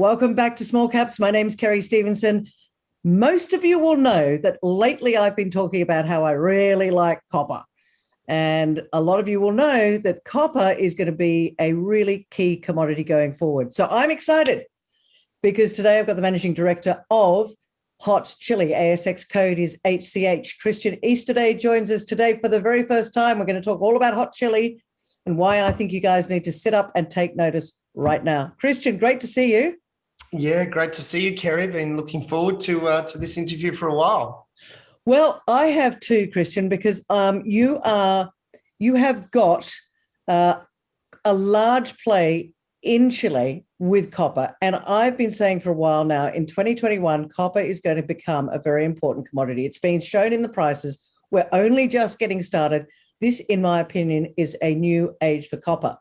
Welcome back to Small Caps. My name's Kerry Stevenson. Most of you will know that lately I've been talking about how I really like copper. And a lot of you will know that copper is going to be a really key commodity going forward. So I'm excited because today I've got the managing director of Hot Chili. ASX code is HCH. Christian Easterday joins us today for the very first time. We're going to talk all about Hot Chili and why I think you guys need to sit up and take notice right now. Christian, great to see you. Yeah, great to see you, Kerry. Been looking forward to this interview for a while. Well, I have too, Christian, because you have got a large play in Chile with copper, and I've been saying for a while now, in 2021, copper is going to become a very important commodity. It's been shown in the prices. We're only just getting started. This, in my opinion, is a new age for copper.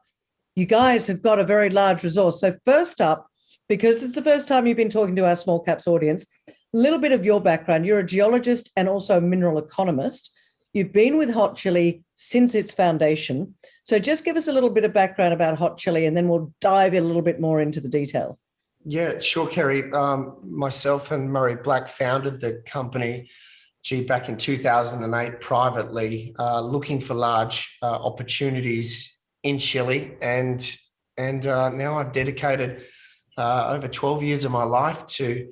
You guys have got a very large resource. So first up, because it's the first time you've been talking to our small caps audience, a little bit of your background. You're a geologist and also a mineral economist. You've been with Hot Chili since its foundation. So just give us a little bit of background about Hot Chili, and then we'll dive a little bit more into the detail. Yeah, sure, Kerry. Myself and Murray Black founded the company, back in 2008 privately, looking for large opportunities in Chile. And now I've dedicated over 12 years of my life to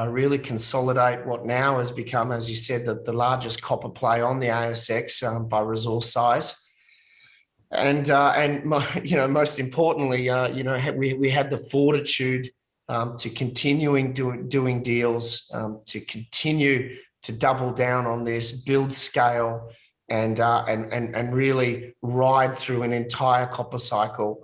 really consolidate what now has become, as you said, the largest copper play on the ASX by resource size. And most importantly, we had the fortitude to continuing doing deals, to continue to double down on this, build scale, and really ride through an entire copper cycle.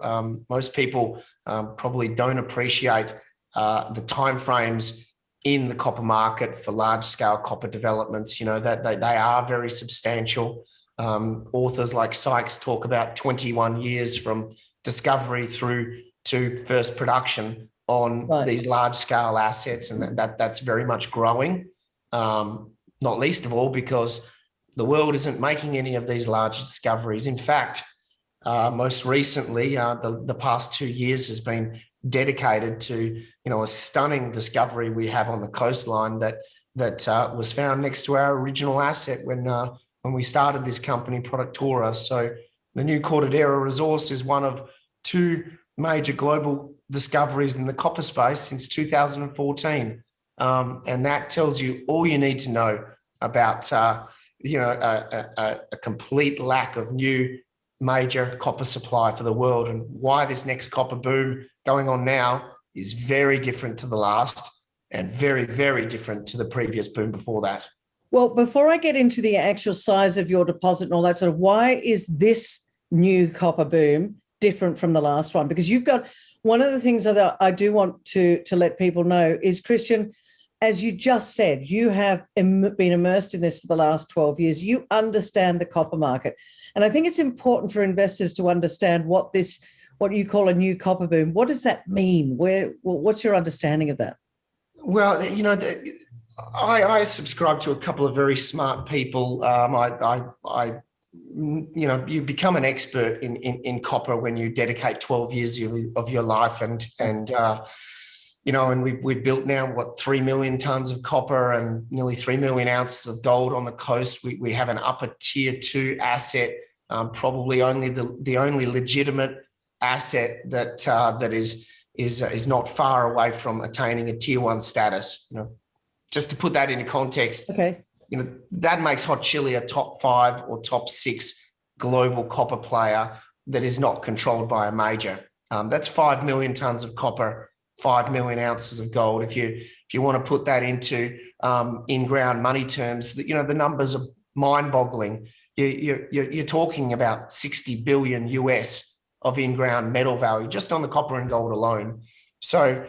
Most people probably don't appreciate the timeframes in the copper market for large-scale copper developments. You know, that they are very substantial. Authors like Sykes talk about 21 years from discovery through to first production on these large-scale assets, and that's very much growing. Not least of all because the world isn't making any of these large discoveries. In fact, most recently, the past 2 years has been dedicated to a stunning discovery we have on the coastline that was found next to our original asset when we started this company, Productora. So the new Cortadera resource is one of two major global discoveries in the copper space since 2014, and that tells you all you need to know about a complete lack of new major copper supply for the world, and why this next copper boom going on now is very different to the last and very, very different to the previous boom before that. Well, before I get into the actual size of your deposit and all that sort of, why is this new copper boom different from the last one? Because you've got one of the things that I do want to let people know is, Christian, as you just said, you have been immersed in this for the last 12 years. You understand the copper market. And I think it's important for investors to understand what you call a new copper boom. What does that mean? What's your understanding of that? Well, I subscribe to a couple of very smart people. You become an expert in copper when you dedicate 12 years of your life, and we've built now 3 million tons of copper and nearly 3 million ounces of gold on the coast. We have an upper tier 2 asset, probably only the only legitimate asset that is not far away from attaining a tier 1 status. Just to put that into context, okay, that makes Hot Chili a top 5 or top 6 global copper player that is not controlled by a major. That's 5 million tons of copper, 5 million ounces of gold. If you want to put that into in-ground money terms, the numbers are mind-boggling. You're talking about 60 billion US of in-ground metal value just on the copper and gold alone. So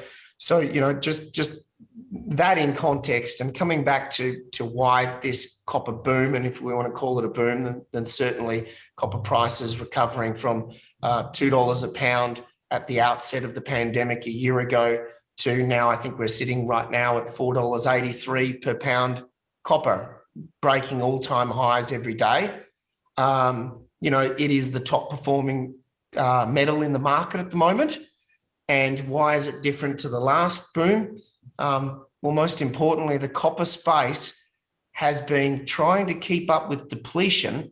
just that in context, and coming back to why this copper boom, and if we want to call it a boom, then certainly copper prices recovering from $2 a pound at the outset of the pandemic a year ago to now, I think we're sitting right now at $4.83 per pound copper, breaking all-time highs every day. It is the top performing metal in the market at the moment. And why is it different to the last boom? Well, most importantly, the copper space has been trying to keep up with depletion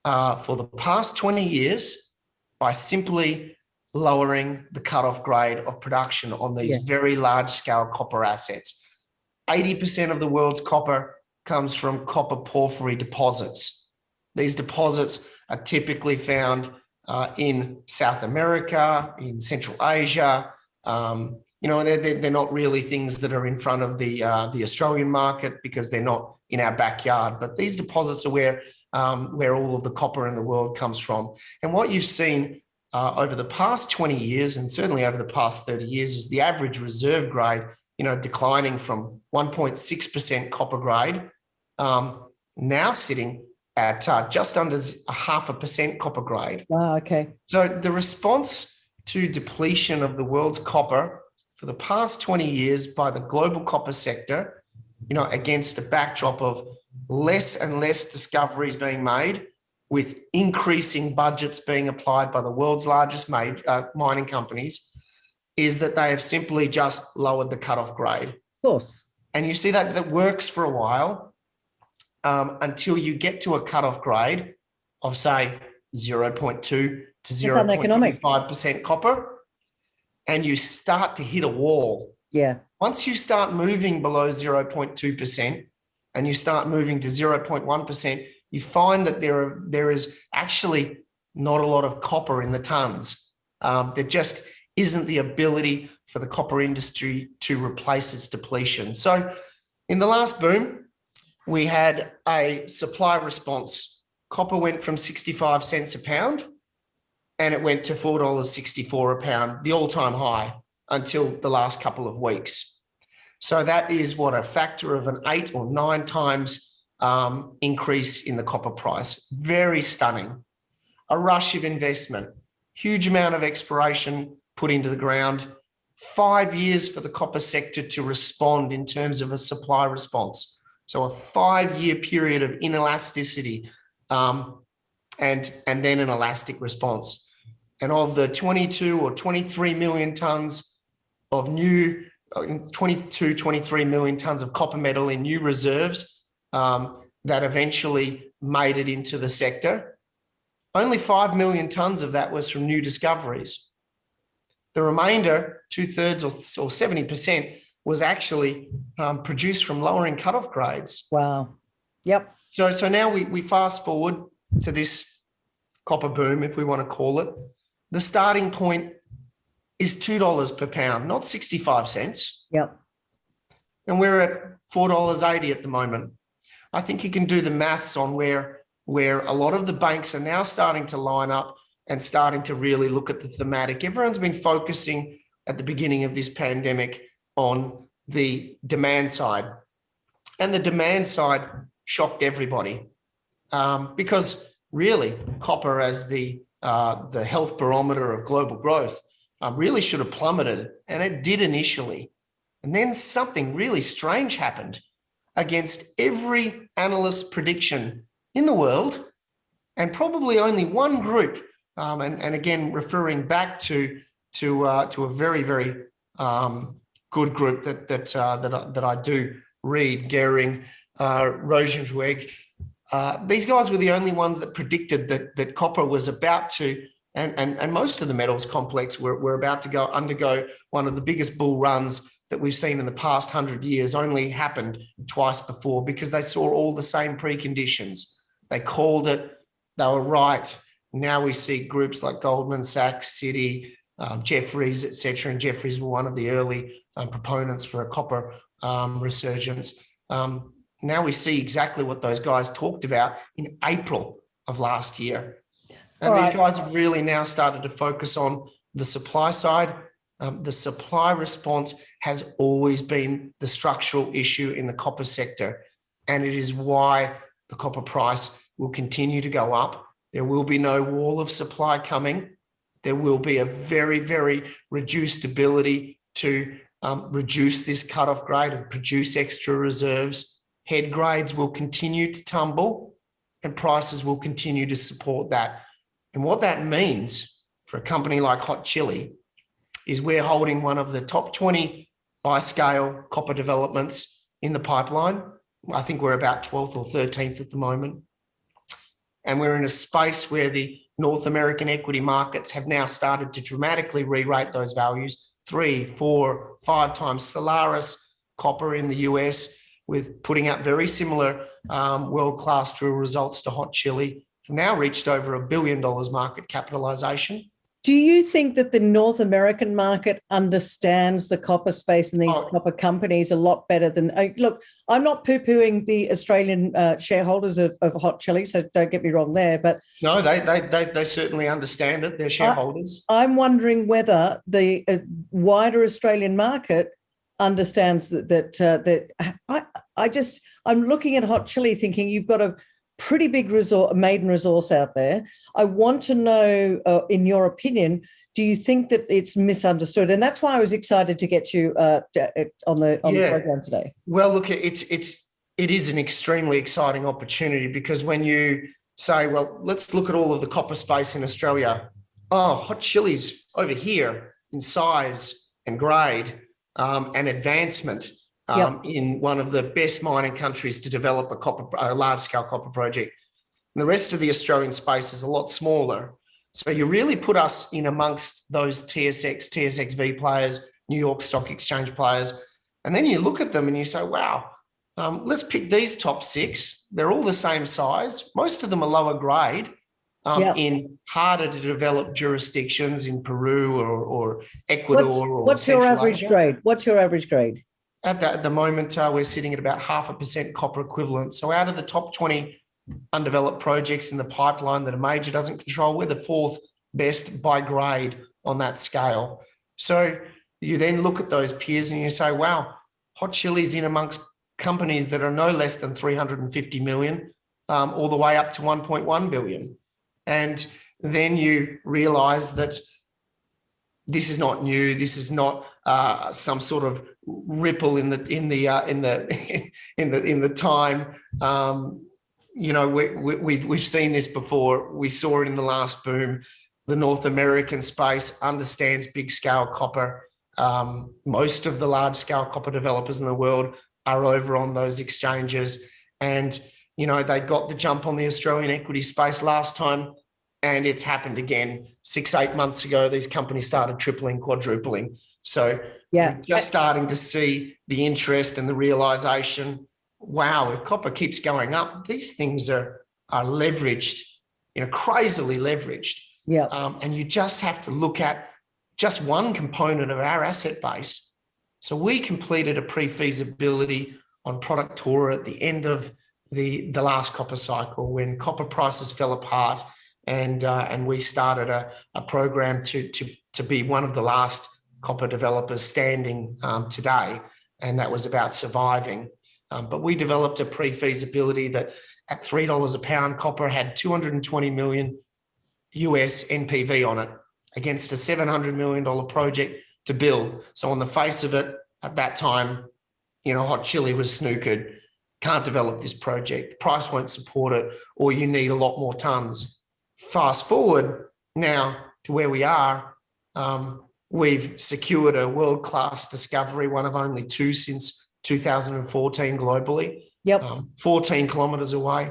for the past 20 years by simply lowering the cutoff grade of production on these very large-scale copper assets. 80% of the world's copper comes from copper porphyry deposits. These deposits are typically found in South America, in Central Asia. They're not really things that are in front of the Australian market because they're not in our backyard. But these deposits are where all of the copper in the world comes from. And what you've seen over the past 20 years, and certainly over the past 30 years, is the average reserve grade, declining from 1.6% copper grade, now sitting at just under 0.5% copper grade. Wow, okay. So the response to depletion of the world's copper for the past 20 years by the global copper sector, against a backdrop of less and less discoveries being made, with increasing budgets being applied by the world's largest mining companies, is that they have simply just lowered the cutoff grade. Of course. And you see that works for a while until you get to a cutoff grade of, say, 0.2 to 0.5% copper, and you start to hit a wall. Yeah. Once you start moving below 0.2% and you start moving to 0.1%, you find that there is actually not a lot of copper in the tons. There just isn't the ability for the copper industry to replace its depletion. So in the last boom, we had a supply response. Copper went from 65 cents a pound and it went to $4.64 a pound, the all-time high, until the last couple of weeks. So that is a factor of an 8 or 9 times increase in the copper price. Very stunning. A rush of investment, huge amount of exploration put into the ground, 5 years for the copper sector to respond in terms of a supply response. So a 5-year period of inelasticity and then an elastic response. And of the 22 or 23 million tons of 23 million tons of copper metal in new reserves that eventually made it into the sector, only 5 million tons of that was from new discoveries. The remainder, 2/3 or 70%, was actually produced from lowering cutoff grades. Wow. Yep. So now we fast forward to this copper boom, if we want to call it. The starting point is $2 per pound, not 65 cents. Yep. And we're at $4.80 at the moment. I think you can do the maths on where a lot of the banks are now starting to line up and starting to really look at the thematic. Everyone's been focusing at the beginning of this pandemic on the demand side. And the demand side shocked everybody because really copper as the health barometer of global growth really should have plummeted, and it did initially. And then something really strange happened against every analyst's prediction in the world, and probably only one group. And again, referring back to a very, very good group that I do read, Gehring, Rosenzweig. These guys were the only ones that predicted that copper was about to, and most of the metals complex were about to undergo one of the biggest bull runs that we've seen in the past 100 years. Only happened twice before, because they saw all the same preconditions. They called it, they were right. Now we see groups like Goldman Sachs, Citi, Jefferies, etc. And Jefferies were one of the early proponents for a copper resurgence. Now we see exactly what those guys talked about in April of last year. And these guys have really now started to focus on the supply side. The supply response has always been the structural issue in the copper sector. And it is why the copper price will continue to go up. There will be no wall of supply coming. There will be a very, very reduced ability to reduce this cutoff grade and produce extra reserves. Head grades will continue to tumble and prices will continue to support that. And what that means for a company like Hot Chili is we're holding one of the top 20 by scale copper developments in the pipeline. I think we're about 12th or 13th at the moment. And we're in a space where the North American equity markets have now started to dramatically re-rate those values 3, 4, 5 times. Solaris Copper in the US, with putting out very similar world-class drill results to Hot Chili, have now reached over $1 billion market capitalization. Do you think that the North American market understands the copper space and these copper companies a lot better than... Look, I'm not poo-pooing the Australian shareholders of Hot Chili, so don't get me wrong there, but... No, they certainly understand it. They're shareholders. I'm wondering whether the wider Australian market understands that I'm looking at Hot Chili thinking you've got a pretty big maiden resource out there. I want to know, in your opinion, do you think that it's misunderstood? And that's why I was excited to get you on the program today. Well, look, it is an extremely exciting opportunity, because when you say, well, let's look at all of the copper space in Australia. Oh, Hot Chili's over here in size and grade and advancement. In one of the best mining countries to develop a large-scale copper project. And the rest of the Australian space is a lot smaller. So you really put us in amongst those TSXV players, New York Stock Exchange players. And then you look at them and you say, wow, let's pick these top 6. They're all the same size. Most of them are lower grade in harder to develop jurisdictions in Peru or Ecuador. What's your average grade? What's your average grade? At the moment, we're sitting at about 0.5% copper equivalent. So out of the top 20 undeveloped projects in the pipeline that a major doesn't control, we're the 4th best by grade on that scale. So you then look at those peers and you say, wow, Hot Chili's in amongst companies that are no less than 350 million, all the way up to 1.1 billion. And then you realize that this is not new. This is not some sort of ripple in the time. We've seen this before. We saw it in the last boom. The North American space understands big scale copper. Most of the large scale copper developers in the world are over on those exchanges, and they got the jump on the Australian equity space last time. And it's happened again 6-8 months ago. These companies started tripling, quadrupling. So we're just starting to see the interest and the realization, wow, if copper keeps going up, these things are leveraged, crazily leveraged. Yeah. And you just have to look at just one component of our asset base. So we completed a pre-feasibility on Productora at the end of the last copper cycle, when copper prices fell apart. And we started a program to be one of the last copper developers standing today, and that was about surviving. But we developed a pre-feasibility that at $3 a pound, copper had 220 million US NPV on it against a $700 million project to build. So on the face of it, at that time, Hot Chili was snookered. Can't develop this project. The price won't support it, or you need a lot more tons. Fast forward now to where we are, we've secured a world-class discovery, one of only 2 since 2014 globally. 14 kilometres away.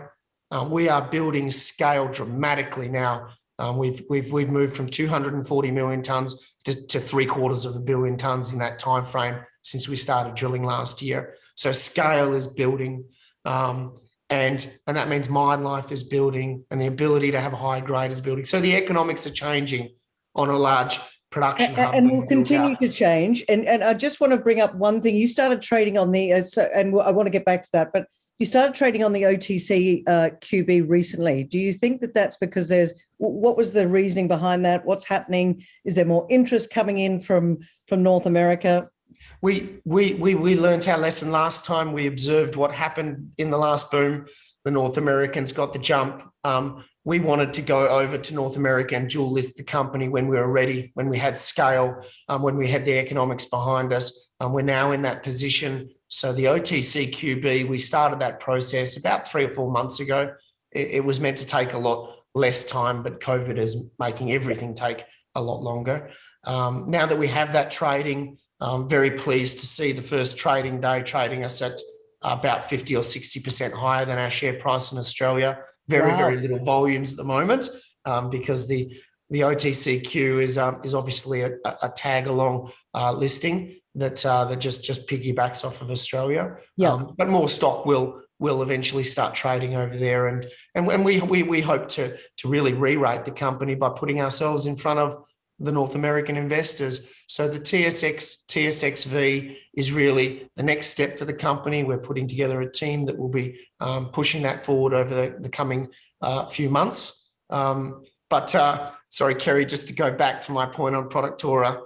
We are building scale dramatically now. We've moved from 240 million tonnes to 750 million tonnes in that time frame since we started drilling last year. So scale is building. And that means mine life is building, and the ability to have a high grade is building. So the economics are changing on a large production hub. And will continue to change. And I just want to bring up one thing. You started trading on the, and I want to get back to that, but you started trading on the OTCQB recently. Do you think that that's because what was the reasoning behind that? What's happening? Is there more interest coming in from North America? We learned our lesson last time. We observed what happened in the last boom. The North Americans got the jump. We wanted to go over to North America and dual list the company when we were ready, when we had scale, when we had the economics behind us. We're now in that position. So the OTCQB, we started that process about 3 or 4 months ago. It was meant to take a lot less time, but COVID is making everything take a lot longer. Now that we have that trading, I'm very pleased to see the first trading day trading us at about 50 or 60% higher than our share price in Australia. Very little volumes at the moment, because the OTCQ is obviously a tag along listing that just piggybacks off of Australia. But more stock will eventually start trading over there, and we hope to really re-rate the company by putting ourselves in front of the North American investors. So the TSXV is really the next step for the company. We're putting together a team that will be pushing that forward over the coming few months. Sorry, Kerry, just to go back to my point on Productora.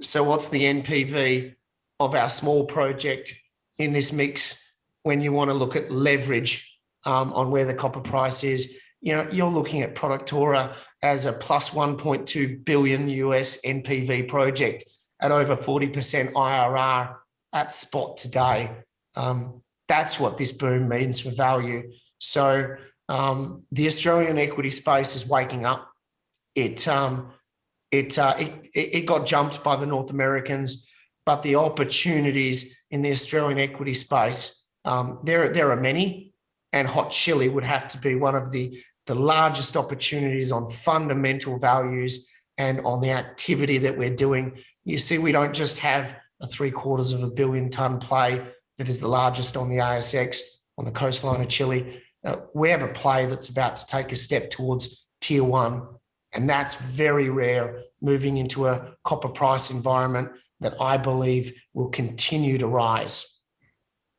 So what's the NPV of our small project in this mix when you want to look at leverage on where the copper price is? You're looking at Productora as a plus 1.2 billion US NPV project at over 40% IRR at spot today. That's what this boom means for value. So the Australian equity space is waking up. It got jumped by the North Americans, but the opportunities in the Australian equity space, there are many, and Hot Chili would have to be one of the largest opportunities on fundamental values and on the activity that we're doing. You see, we don't just have a 750 million tonne play that is the largest on the ASX on the coastline of Chile. We have a play that's about to take a step towards tier one, and that's very rare, moving into a copper price environment that I believe will continue to rise.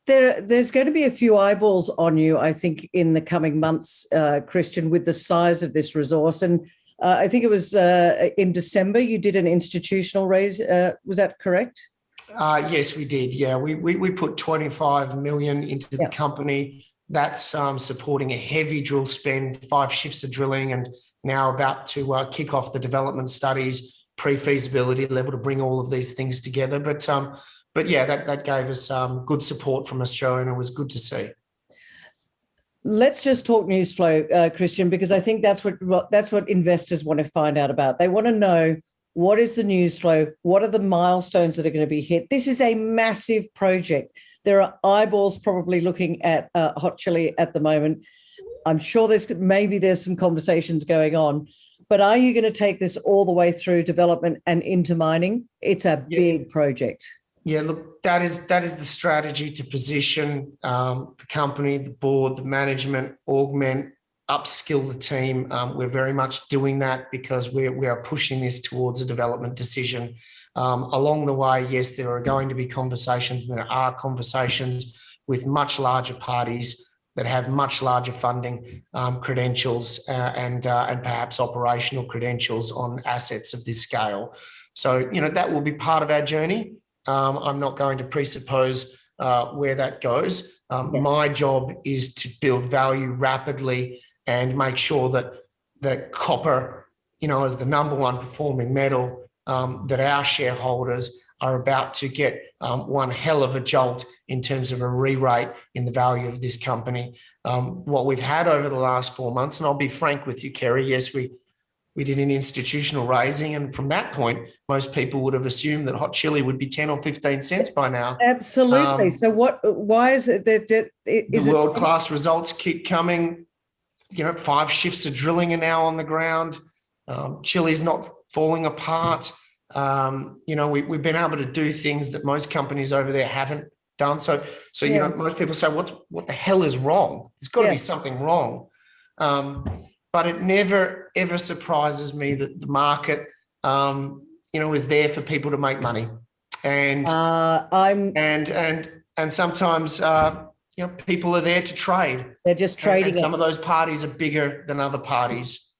There's going to be a few eyeballs on you, I think, in the coming months, Christian, with the size of this resource. And I think it was in December you did an institutional raise. Was that correct? Yes, we did. Yeah, we put 25 million into the company. That's supporting a heavy drill spend, 5 shifts of drilling, and now about to kick off the development studies, pre-feasibility level to bring all of these things together. But yeah, that gave us good support from Australia, and it was good to see. Let's just talk news flow, Christian, because I think that's what investors want to find out about. They want to know, what is the news flow? What are the milestones that are going to be hit? This is a massive project. There are eyeballs probably looking at Hot Chili at the moment. I'm sure there's some conversations going on, but are you going to take this all the way through development and into mining? It's a big project. Yeah, look, that is the strategy, to position the company, the board, the management, augment, upskill the team. We're very much doing that because we are pushing this towards a development decision. Along the way, yes, there are going to be conversations, and there are conversations with much larger parties that have much larger funding credentials and perhaps operational credentials on assets of this scale. So, that will be part of our journey. I'm not going to presuppose where that goes. My job is to build value rapidly and make sure that copper, as the number one performing metal, that our shareholders are about to get one hell of a jolt in terms of a re-rate in the value of this company. What we've had over the last 4 months, and I'll be frank with you, Kerry, yes, we did an institutional raising, and from that point, most people would have assumed that Hot Chili would be 10 or 15 cents by now. Absolutely. So why is it that the world-class results keep coming? 5 shifts of drilling are now on the ground. Chile's not falling apart. We've been able to do things that most companies over there haven't done. So most people say, what the hell is wrong? There's got to be something wrong. But it never, ever surprises me that the market, is there for people to make money. And sometimes, people are there to trade. They're just trading. And some of those parties are bigger than other parties.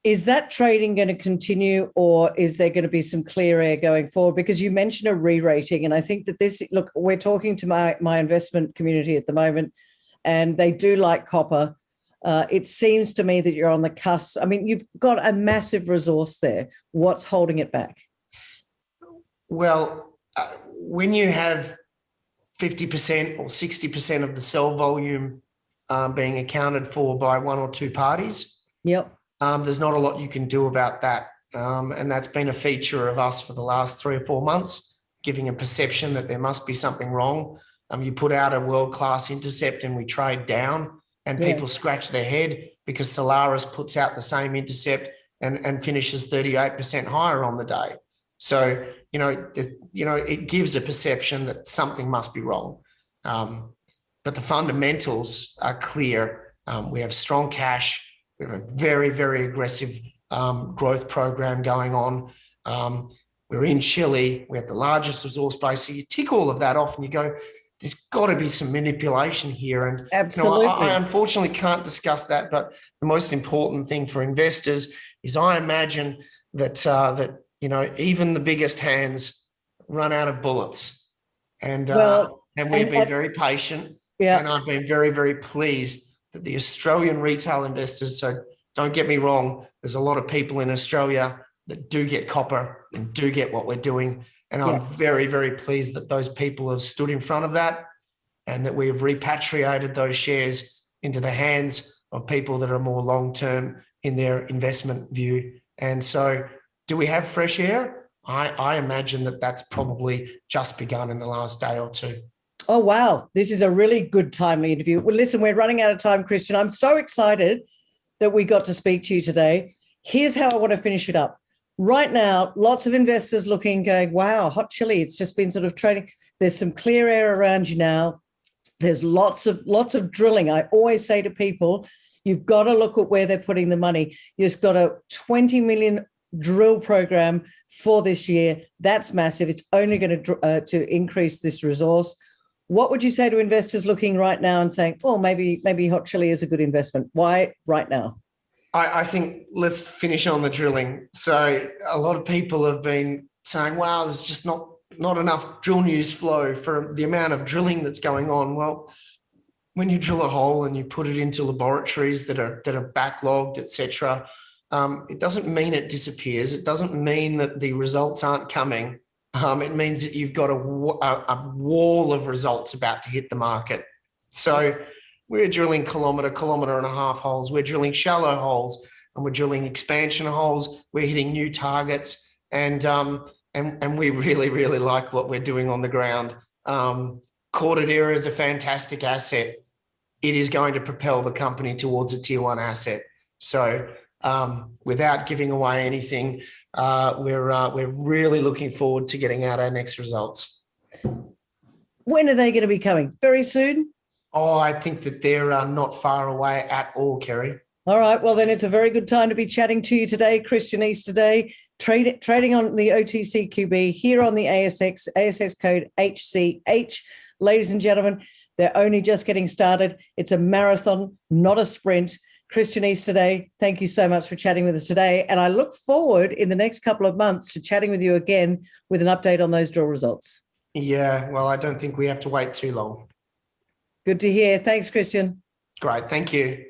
Is that trading going to continue, or is there going to be some clear air going forward? Because you mentioned a re-rating, and I think that we're talking to my investment community at the moment, and they do like copper. It seems to me that you're on the cusp. I mean, you've got a massive resource there. What's holding it back? Well, when you have 50% or 60% of the cell volume being accounted for by 1 or 2 parties, there's not a lot you can do about that. And that's been a feature of us for the last 3 or 4 months, giving a perception that there must be something wrong. You put out a world-class intercept and we trade down, and people scratch their head because Solaris puts out the same intercept and finishes 38% higher on the day. So, it gives a perception that something must be wrong. But the fundamentals are clear. We have strong cash. We have a very, very aggressive growth program going on. We're in Chile. We have the largest resource base. So you tick all of that off and you go, there's got to be some manipulation here. And absolutely, I unfortunately can't discuss that. But the most important thing for investors is I imagine that even the biggest hands run out of bullets. And we've been very patient. Yeah. And I've been very, very pleased that the Australian retail investors, so don't get me wrong, there's a lot of people in Australia that do get copper and do get what we're doing. And I'm very, very pleased that those people have stood in front of that and that we have repatriated those shares into the hands of people that are more long-term in their investment view. And so do we have fresh air? I imagine that that's probably just begun in the last day or two. Oh, wow. This is a really good timely interview. Well, listen, we're running out of time, Christian. I'm so excited that we got to speak to you today. Here's how I want to finish it up. Right now, lots of investors looking, going, wow, hot Chile. It's just been sort of trading. There's some clear air around you now. There's lots of drilling. I always say to people, you've got to look at where they're putting the money. You've got a 20 million drill program for this year. That's massive. It's only going to increase this resource. What would you say to investors looking right now and saying, oh, maybe hot Chile is a good investment? Why right now? I think let's finish on the drilling. So a lot of people have been saying, wow, there's just not enough drill news flow for the amount of drilling that's going on. Well, when you drill a hole and you put it into laboratories that are backlogged, etc., it doesn't mean it disappears. It doesn't mean that the results aren't coming. It means that you've got a wall of results about to hit the market. So we're drilling kilometre and a half holes. We're drilling shallow holes, and we're drilling expansion holes. We're hitting new targets, and we really, really like what we're doing on the ground. Cortadera is a fantastic asset. It is going to propel the company towards a tier 1 asset. So without giving away anything, we're really looking forward to getting out our next results. When are they going to be coming? Very soon? Oh, I think that they're not far away at all, Kerry. All right. Well, then it's a very good time to be chatting to you today, Christian Easterday, trading on the OTCQB here on the ASX code HCH. Ladies and gentlemen, they're only just getting started. It's a marathon, not a sprint. Christian Easterday, thank you so much for chatting with us today. And I look forward in the next couple of months to chatting with you again with an update on those drill results. Yeah, well, I don't think we have to wait too long. Good to hear. Thanks, Christian. Great. Thank you.